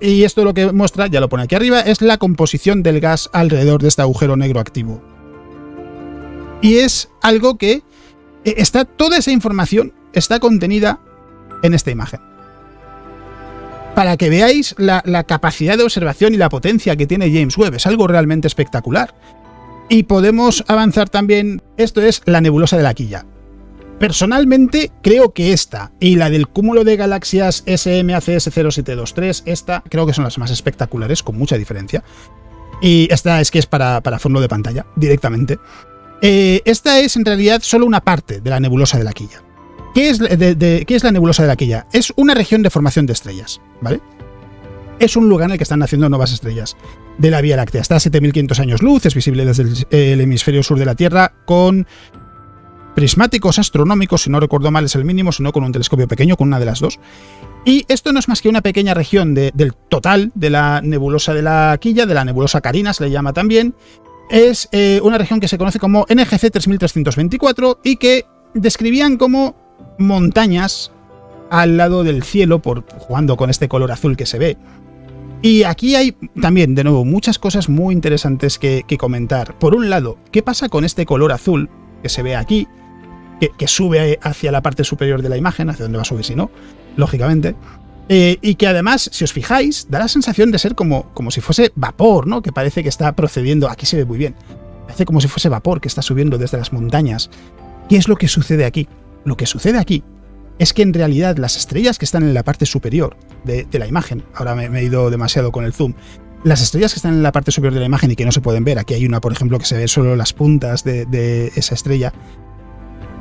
Y esto lo que muestra, ya lo pone aquí arriba, es la composición del gas alrededor de este agujero negro activo. Y es algo que toda esa información está contenida en esta imagen. Para que veáis la capacidad de observación y la potencia que tiene James Webb, es algo realmente espectacular. Y podemos avanzar también, esto es la nebulosa de la Quilla. Personalmente creo que esta y la del cúmulo de galaxias SMACS 0723, esta creo que son las más espectaculares, con mucha diferencia. Y esta es que es para fondo de pantalla, directamente. Esta es en realidad solo una parte de la nebulosa de la Quilla. ¿Qué es la nebulosa de la Quilla? Es una región de formación de estrellas, ¿vale? Es un lugar en el que están naciendo nuevas estrellas de la Vía Láctea. Está a 7.500 años luz, es visible desde el hemisferio sur de la Tierra con prismáticos astronómicos, si no recuerdo mal es el mínimo, sino con un telescopio pequeño, con una de las dos. Y esto no es más que una pequeña región del total de la nebulosa de la Quilla, de la nebulosa Carina se le llama también. Es una región que se conoce como NGC 3324 y que describían como montañas al lado del cielo, jugando con este color azul que se ve. Y aquí hay también, de nuevo, muchas cosas muy interesantes que comentar. Por un lado, ¿qué pasa con este color azul que se ve aquí? Que sube hacia la parte superior de la imagen, hacia donde va a subir si no, lógicamente, y que además, si os fijáis, da la sensación de ser como si fuese vapor, ¿no? Que parece que está procediendo, aquí se ve muy bien, parece como si fuese vapor que está subiendo desde las montañas. ¿Qué es lo que sucede aquí? Lo que sucede aquí es que en realidad las estrellas que están en la parte superior de la imagen, ahora me he ido demasiado con el zoom, las estrellas que están en la parte superior de la imagen y que no se pueden ver, aquí hay una por ejemplo que se ve solo las puntas de esa estrella,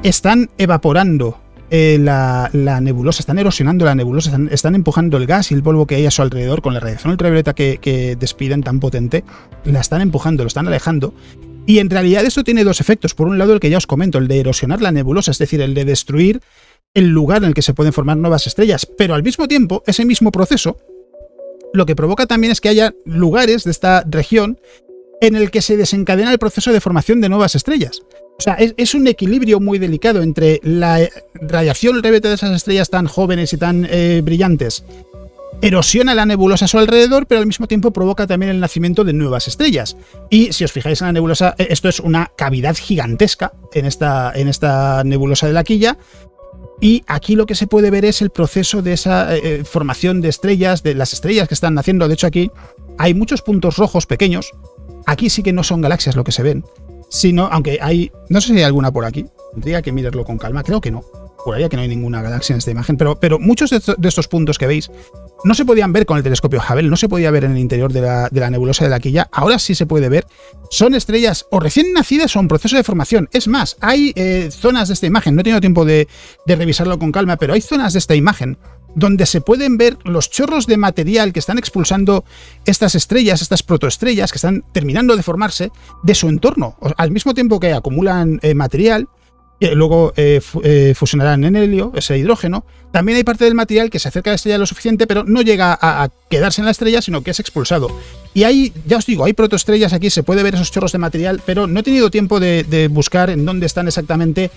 están evaporando la nebulosa, están erosionando la nebulosa, están empujando el gas y el polvo que hay a su alrededor con la radiación ultravioleta que despiden tan potente, la están empujando, lo están alejando. Y en realidad esto tiene dos efectos. Por un lado, el que ya os comento, el de erosionar la nebulosa, es decir, el de destruir el lugar en el que se pueden formar nuevas estrellas, pero al mismo tiempo, ese mismo proceso lo que provoca también es que haya lugares de esta región en el que se desencadena el proceso de formación de nuevas estrellas. O sea, es un equilibrio muy delicado entre la radiación ultravioleta de esas estrellas tan jóvenes y tan brillantes. Erosiona la nebulosa a su alrededor, pero al mismo tiempo provoca también el nacimiento de nuevas estrellas. Y si os fijáis en la nebulosa, esto es una cavidad gigantesca en esta nebulosa de la Quilla. Y aquí lo que se puede ver es el proceso de esa formación de estrellas, de las estrellas que están naciendo. De hecho, aquí hay muchos puntos rojos pequeños. Aquí sí que no son galaxias lo que se ven, sino, aunque hay, no sé si hay alguna por aquí, tendría que mirarlo con calma, creo que no. Juraría que no hay ninguna galaxia en esta imagen, pero muchos de estos puntos que veis no se podían ver con el telescopio Hubble, no se podía ver en el interior de la nebulosa de la Quilla. Ahora sí se puede ver. Son estrellas o recién nacidas o en proceso de formación. Es más, hay zonas de esta imagen, no he tenido tiempo de revisarlo con calma, pero hay zonas de esta imagen donde se pueden ver los chorros de material que están expulsando estas estrellas, estas protoestrellas que están terminando de formarse de su entorno. Al mismo tiempo que acumulan material, luego fusionarán en helio, ese hidrógeno. También hay parte del material que se acerca a la estrella lo suficiente, pero no llega a quedarse en la estrella, sino que es expulsado. Y ahí, ya os digo, hay protoestrellas aquí, se puede ver esos chorros de material, pero no he tenido tiempo de buscar en dónde están exactamente,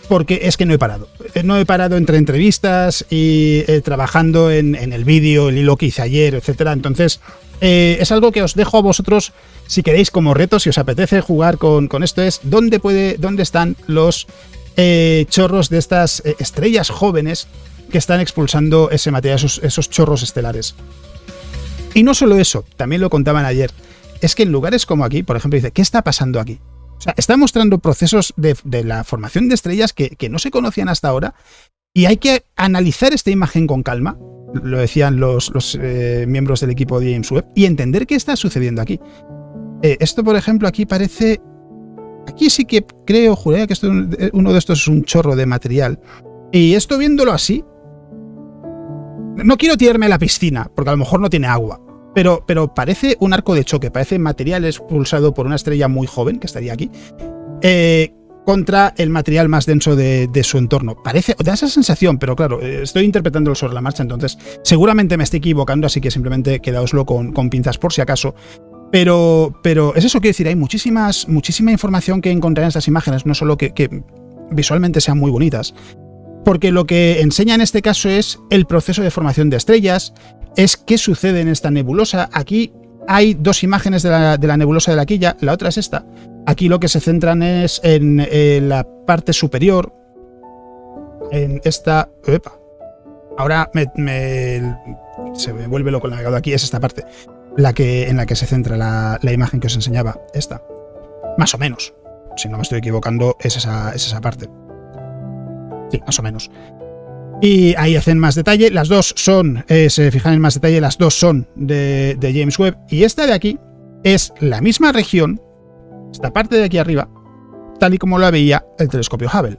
porque es que no he parado. No he parado entre entrevistas y trabajando en el vídeo, el hilo que hice ayer, etcétera. Entonces, es algo que os dejo a vosotros si queréis como reto, si os apetece jugar con esto, es dónde están los chorros de estas estrellas jóvenes que están expulsando ese material, esos chorros estelares. Y no solo eso, también lo contaban ayer, es que en lugares como aquí, por ejemplo, dice, ¿qué está pasando aquí? O sea, está mostrando procesos de la formación de estrellas que no se conocían hasta ahora, y hay que analizar esta imagen con calma, lo decían los miembros del equipo de James Webb, y entender qué está sucediendo aquí. Esto, por ejemplo, aquí parece... Aquí sí que creo, juraría que uno de estos es un chorro de material. Y esto viéndolo así... No quiero tirarme a la piscina, porque a lo mejor no tiene agua. Pero parece un arco de choque, parece material expulsado por una estrella muy joven, que estaría aquí, contra el material más denso de su entorno. Parece, da esa sensación, pero claro, estoy interpretándolo sobre la marcha, entonces seguramente me estoy equivocando, así que simplemente quedaoslo con pinzas por si acaso. Pero es eso, quiero decir, hay muchísima información que encontrar en estas imágenes, no solo que visualmente sean muy bonitas, porque lo que enseña en este caso es el proceso de formación de estrellas, es qué sucede en esta nebulosa. Aquí hay dos imágenes de la nebulosa de la Quilla, la otra es esta. Aquí lo que se centran es en la parte superior, en esta... Epa. Ahora se me vuelve loco el navegador aquí, es esta parte. En la que se centra la imagen que os enseñaba, esta. Más o menos. Si no me estoy equivocando, es esa parte. Sí, más o menos. Y ahí hacen más detalle. Las dos son, se fijan en más detalle, las dos son de James Webb. Y esta de aquí es la misma región, esta parte de aquí arriba, tal y como la veía el telescopio Hubble.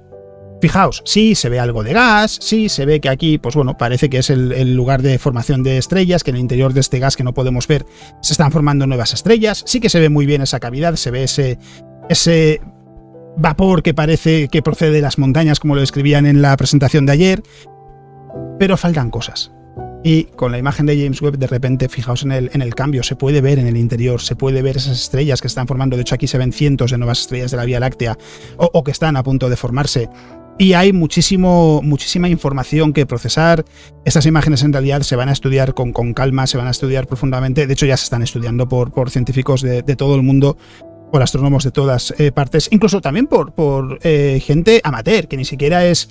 Fijaos, sí se ve algo de gas, sí se ve que aquí, pues bueno, parece que es el lugar de formación de estrellas, que en el interior de este gas que no podemos ver se están formando nuevas estrellas, sí que se ve muy bien esa cavidad, se ve ese vapor que parece que procede de las montañas, como lo describían en la presentación de ayer, pero faltan cosas. Y con la imagen de James Webb, de repente, fijaos en el cambio, se puede ver en el interior, se puede ver esas estrellas que están formando. De hecho, aquí se ven cientos de nuevas estrellas de la Vía Láctea, o que están a punto de formarse. Y hay muchísima información que procesar. Estas imágenes en realidad se van a estudiar con calma, se van a estudiar profundamente. De hecho, ya se están estudiando por científicos de todo el mundo, por astrónomos de todas partes, incluso también por gente amateur, que ni siquiera es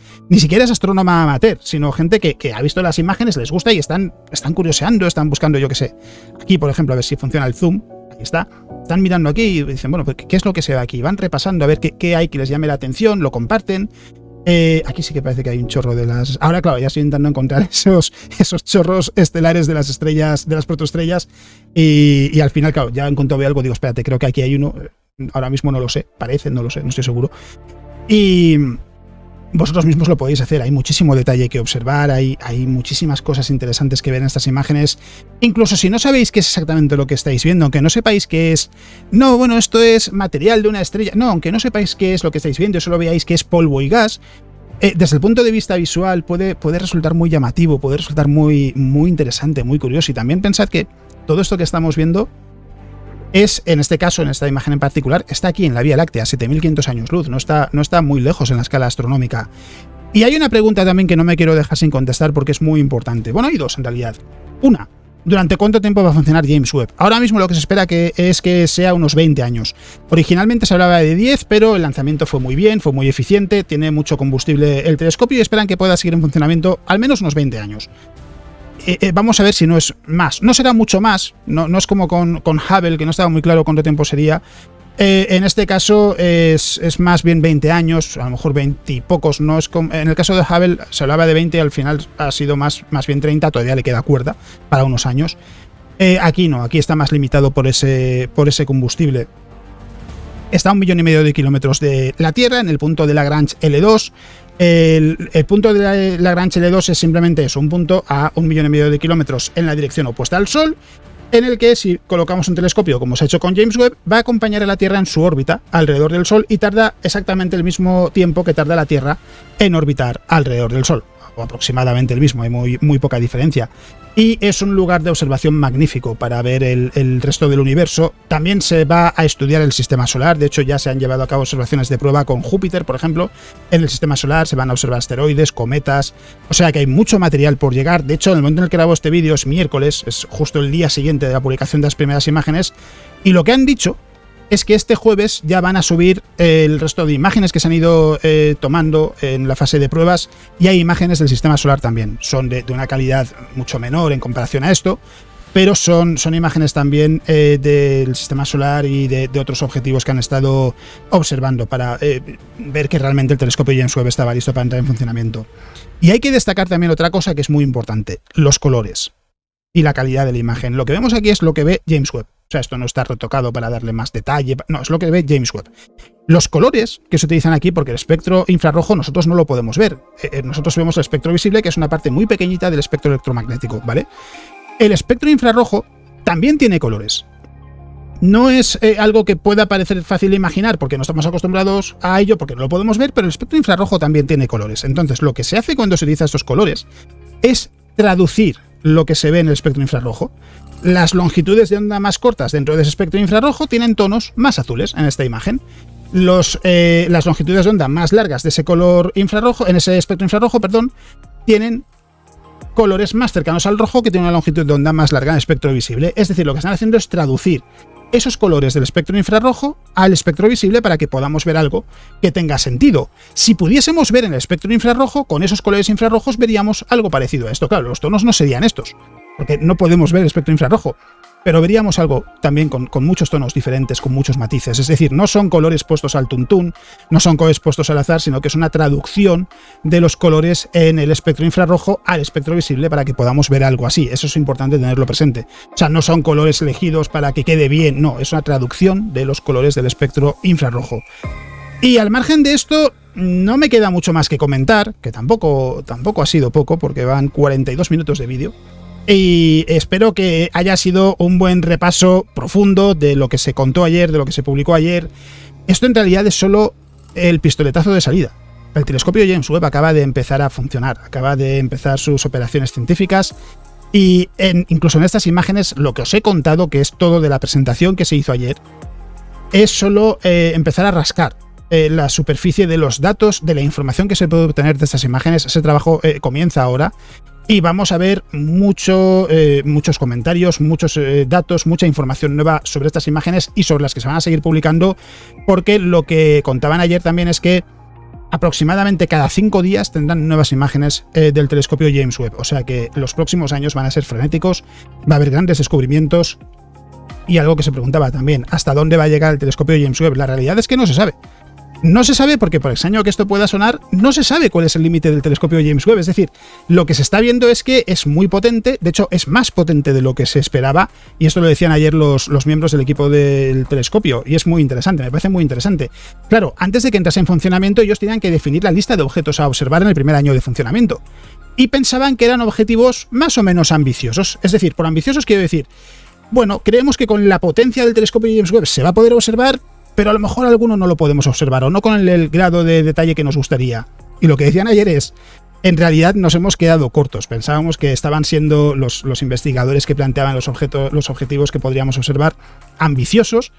astrónoma amateur, sino gente que ha visto las imágenes, les gusta y están curioseando, están buscando, yo qué sé. Aquí, por ejemplo, a ver si funciona el zoom. Ahí está. Están mirando aquí y dicen, bueno, pues, ¿qué es lo que se ve aquí? Van repasando a ver qué hay que les llame la atención, lo comparten. Aquí sí que parece que hay un chorro de las... Ahora, claro, ya estoy intentando encontrar esos chorros estelares de las estrellas, de las protoestrellas, y al final, claro, ya en cuanto veo algo, digo, espérate, creo que aquí hay uno. Ahora mismo no lo sé, parece, no lo sé, no estoy seguro. Y vosotros mismos lo podéis hacer. Hay muchísimo detalle que observar, hay muchísimas cosas interesantes que ver en estas imágenes. Incluso si no sabéis qué es exactamente lo que estáis viendo, aunque no sepáis qué es... No, bueno, esto es material de una estrella. No, aunque no sepáis qué es lo que estáis viendo, solo veáis que es polvo y gas, desde el punto de vista visual puede resultar muy llamativo, puede resultar muy interesante, muy curioso. Y también pensad que todo esto que estamos viendo es, en este caso, en esta imagen en particular, está aquí en la Vía Láctea, 7500 años luz, no está muy lejos en la escala astronómica. Y hay una pregunta también que no me quiero dejar sin contestar porque es muy importante. Bueno, hay dos en realidad. Una, ¿durante cuánto tiempo va a funcionar James Webb? Ahora mismo lo que se espera es que sea unos 20 años. Originalmente se hablaba de 10, pero el lanzamiento fue muy bien, fue muy eficiente, tiene mucho combustible el telescopio y esperan que pueda seguir en funcionamiento al menos unos 20 años. Vamos a ver si no es más. No será mucho más, no es como con Hubble, que no estaba muy claro cuánto tiempo sería. En este caso es más bien 20 años, a lo mejor 20 y pocos. No es como, en el caso de Hubble se hablaba de 20 y al final ha sido más bien 30, todavía le queda cuerda para unos años. Aquí no, aquí está más limitado por ese combustible. Está a 1,5 millones de kilómetros de la Tierra, en el punto de Lagrange L2. El punto de Lagrange L2 es simplemente eso, un punto a 1,5 millones de kilómetros en la dirección opuesta al Sol, en el que si colocamos un telescopio, como se ha hecho con James Webb, va a acompañar a la Tierra en su órbita alrededor del Sol y tarda exactamente el mismo tiempo que tarda la Tierra en orbitar alrededor del Sol, o aproximadamente el mismo, hay muy poca diferencia. Y es un lugar de observación magnífico para ver el resto del universo. También se va a estudiar el sistema solar. De hecho, ya se han llevado a cabo observaciones de prueba con Júpiter, por ejemplo. En el sistema solar se van a observar asteroides, cometas. O sea que hay mucho material por llegar. De hecho, en el momento en el que grabo este vídeo es miércoles, es justo el día siguiente de la publicación de las primeras imágenes. Y lo que han dicho es que este jueves ya van a subir el resto de imágenes que se han ido tomando en la fase de pruebas, y hay imágenes del sistema solar también. Son de una calidad mucho menor en comparación a esto, pero son imágenes también del sistema solar y de otros objetivos que han estado observando para ver que realmente el telescopio James Webb estaba listo para entrar en funcionamiento. Y hay que destacar también otra cosa que es muy importante: los colores y la calidad de la imagen. Lo que vemos aquí es lo que ve James Webb. O sea, esto no está retocado para darle más detalle, no, es lo que ve James Webb. Los colores que se utilizan aquí, porque el espectro infrarrojo nosotros no lo podemos ver. Nosotros vemos el espectro visible, que es una parte muy pequeñita del espectro electromagnético, ¿vale? El espectro infrarrojo también tiene colores. No es algo que pueda parecer fácil de imaginar porque no estamos acostumbrados a ello, porque no lo podemos ver, pero el espectro infrarrojo también tiene colores. Entonces, lo que se hace cuando se utiliza estos colores es traducir lo que se ve en el espectro infrarrojo. Las longitudes de onda más cortas dentro de ese espectro infrarrojo tienen tonos más azules en esta imagen. Las longitudes de onda más largas de ese color infrarrojo, en ese espectro infrarrojo, perdón, tienen colores más cercanos al rojo, que tiene una longitud de onda más larga en el espectro visible. Es decir, lo que están haciendo es traducir esos colores del espectro infrarrojo al espectro visible para que podamos ver algo que tenga sentido. Si pudiésemos ver en el espectro infrarrojo, con esos colores infrarrojos veríamos algo parecido a esto. Claro, los tonos no serían estos, porque no podemos ver el espectro infrarrojo, pero veríamos algo también con muchos tonos diferentes, con muchos matices. Es decir, no son colores puestos al tuntún, no son colores puestos al azar, sino que es una traducción de los colores en el espectro infrarrojo al espectro visible para que podamos ver algo así. Eso es importante tenerlo presente. O sea, no son colores elegidos para que quede bien, no, es una traducción de los colores del espectro infrarrojo. Y al margen de esto, no me queda mucho más que comentar, que tampoco ha sido poco, porque van 42 minutos de vídeo. Y espero que haya sido un buen repaso profundo de lo que se contó ayer, de lo que se publicó ayer. Esto en realidad es solo el pistoletazo de salida. El telescopio James Webb acaba de empezar a funcionar, acaba de empezar sus operaciones científicas, y incluso en estas imágenes lo que os he contado, que es todo de la presentación que se hizo ayer, es solo empezar a rascar la superficie de los datos, de la información que se puede obtener de estas imágenes. Ese trabajo comienza ahora. Y vamos a ver muchos comentarios, muchos datos, mucha información nueva sobre estas imágenes y sobre las que se van a seguir publicando, porque lo que contaban ayer también es que aproximadamente cada 5 días tendrán nuevas imágenes del telescopio James Webb. O sea que los próximos años van a ser frenéticos, va a haber grandes descubrimientos. Y algo que se preguntaba también, ¿hasta dónde va a llegar el telescopio James Webb? La realidad es que no se sabe. No se sabe, porque por extraño que esto pueda sonar, no se sabe cuál es el límite del telescopio James Webb. Es decir, lo que se está viendo es que es muy potente, de hecho es más potente de lo que se esperaba, y esto lo decían ayer los miembros del equipo del telescopio, y es muy interesante, me parece muy interesante. Claro, antes de que entrase en funcionamiento, ellos tenían que definir la lista de objetos a observar en el primer año de funcionamiento, y pensaban que eran objetivos más o menos ambiciosos. Es decir, por ambiciosos quiero decir, bueno, creemos que con la potencia del telescopio James Webb se va a poder observar, pero a lo mejor alguno no lo podemos observar, o no con el grado de detalle que nos gustaría. Y lo que decían ayer es, en realidad nos hemos quedado cortos. Pensábamos que estaban siendo los investigadores que planteaban los objetivos que podríamos observar ambiciosos,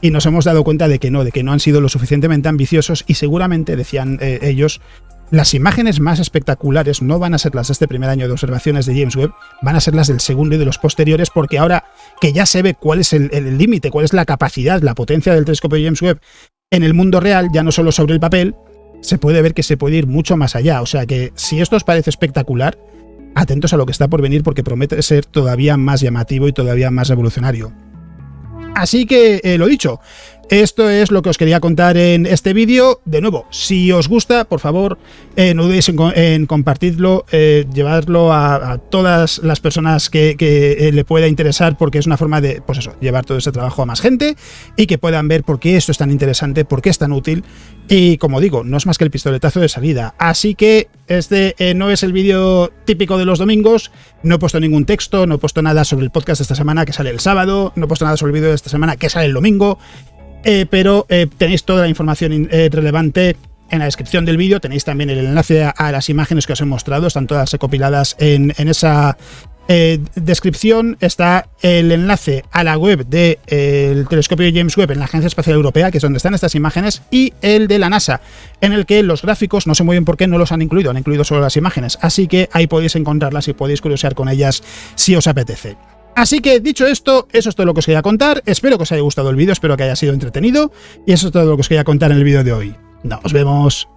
y nos hemos dado cuenta de que no han sido lo suficientemente ambiciosos, y seguramente, decían ellos, las imágenes más espectaculares no van a ser las de este primer año de observaciones de James Webb, van a ser las del segundo y de los posteriores, porque ahora que ya se ve cuál es el límite, cuál es la capacidad, la potencia del telescopio James Webb en el mundo real, ya no solo sobre el papel, se puede ver que se puede ir mucho más allá. O sea que si esto os parece espectacular, atentos a lo que está por venir, porque promete ser todavía más llamativo y todavía más revolucionario. Así que, lo dicho, esto es lo que os quería contar en este vídeo. De nuevo, si os gusta, por favor, no dudéis en compartirlo, llevarlo a todas las personas que le pueda interesar, porque es una forma de, pues eso, llevar todo ese trabajo a más gente y que puedan ver por qué esto es tan interesante, por qué es tan útil. Y como digo, no es más que el pistoletazo de salida. Así que este no es el vídeo típico de los domingos. No he puesto ningún texto, no he puesto nada sobre el podcast de esta semana que sale el sábado, no he puesto nada sobre el vídeo de esta semana que sale el domingo. Pero tenéis toda la información relevante en la descripción del vídeo. Tenéis también el enlace a las imágenes que os he mostrado, están todas recopiladas en esa descripción. Está el enlace a la web del telescopio James Webb en la Agencia Espacial Europea, que es donde están estas imágenes, y el de la NASA, en el que los gráficos, no sé muy bien por qué, no los han incluido solo las imágenes, así que ahí podéis encontrarlas y podéis curiosear con ellas si os apetece. Así que, dicho esto, eso es todo lo que os quería contar. Espero que os haya gustado el vídeo, espero que haya sido entretenido, y eso es todo lo que os quería contar en el vídeo de hoy. Nos vemos.